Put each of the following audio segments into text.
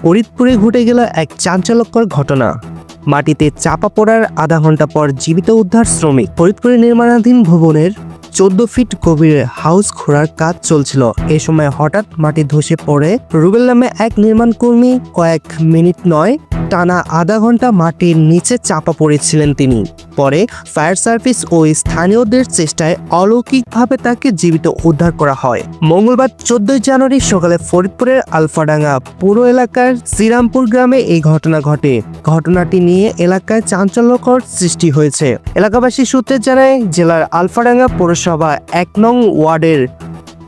ফরিদপুরে ঘটে গেল এক চাঞ্চল্যকর ঘটনা। মাটিতে চাপা পড়ার আধা ঘন্টা পর জীবিত উদ্ধার শ্রমিক। ফরিদপুরে নির্মাণাধীন ভবনের 14 ফিট গভীরে হাউস খোঁড়ার কাজ চলছিল। এ সময় হঠাৎ মাটি ধসে পড়ে রুবেল নামে এক নির্মাণ কর্মী কয়েক মিনিট নয়, টানা আধা ঘন্টা মাটির নিচে চাপা পড়েছিলেন তিনি। পরে ফায়ার সার্ভিস ও স্থানীয়দের চেষ্টায় অলৌকিকভাবে তাকে জীবিত উদ্ধার করা হয়। মঙ্গলবার 14 জানুয়ারি সকালে ফরিদপুরের আলফাডাঙ্গা পুর এলাকার শ্রীরামপুর গ্রামে এই ঘটনা ঘটে। ঘটনাটি নিয়ে এলাকায় চাঞ্চল্যকর সৃষ্টি হয়েছে। এলাকাবাসী সূত্রে জানায়, জেলার আলফাডাঙ্গা পৌরসভা 1 নং ওয়ার্ডের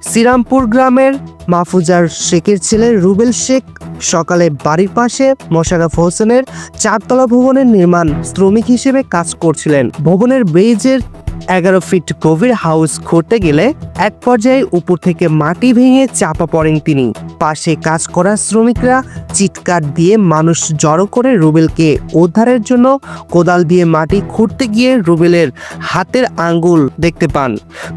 শ্রীরামপুর গ্রামের মাহফুজার শেখের ছেলে রুবেল শেখ সকালে বাড়ির পাশে মোশাররফ হোসেনের 4 তলা ভবনের নির্মাণ শ্রমিক হিসেবে কাজ করছিলেন। ভবনের বেজের 11 ফিট গভীর হাউস খুঁড়তে গেলে এক পর্যায়ে উপর থেকে মাটি ভেঙে চাপা পড়েন তিনি। পাশে কাজ করা শ্রমিকরা চিৎকার দিয়ে মানুষ জড়ো করে রুবেলকে উদ্ধারের জন্য কোদাল দিয়ে মাটি খুঁড়তে গিয়ে রুবেলের হাতের আঙ্গুল দেখতে পান।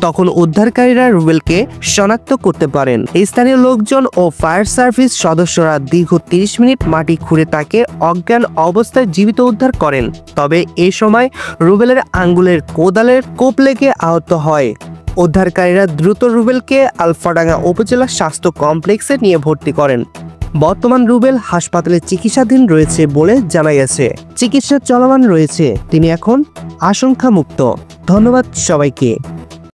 তখন উদ্ধারকারীরা রুবেলকে শনাক্ত করতে পারেন। স্থানীয় লোকজন ও ফায়ার সার্ভিস সদস্যরা দীর্ঘ 30 মিনিট মাটি খুঁড়ে তাকে অজ্ঞান অবস্থায় জীবিত উদ্ধার করেন। তবে এ সময় রুবেলের আঙ্গুলের কোদালের কোপ লেগে আহত হয়। উদ্ধারকারীরা দ্রুত রুবেলকে আলফাডাঙ্গা উপজেলা স্বাস্থ্য কমপ্লেক্সে নিয়ে ভর্তি করেন। বর্তমান রুবেল হাসপাতালে চিকিৎসাধীন রয়েছে বলে জানা গেছে। চিকিৎসা চলমান রয়েছে, তিনি এখন আশঙ্কামুক্ত। ধন্যবাদ সবাইকে।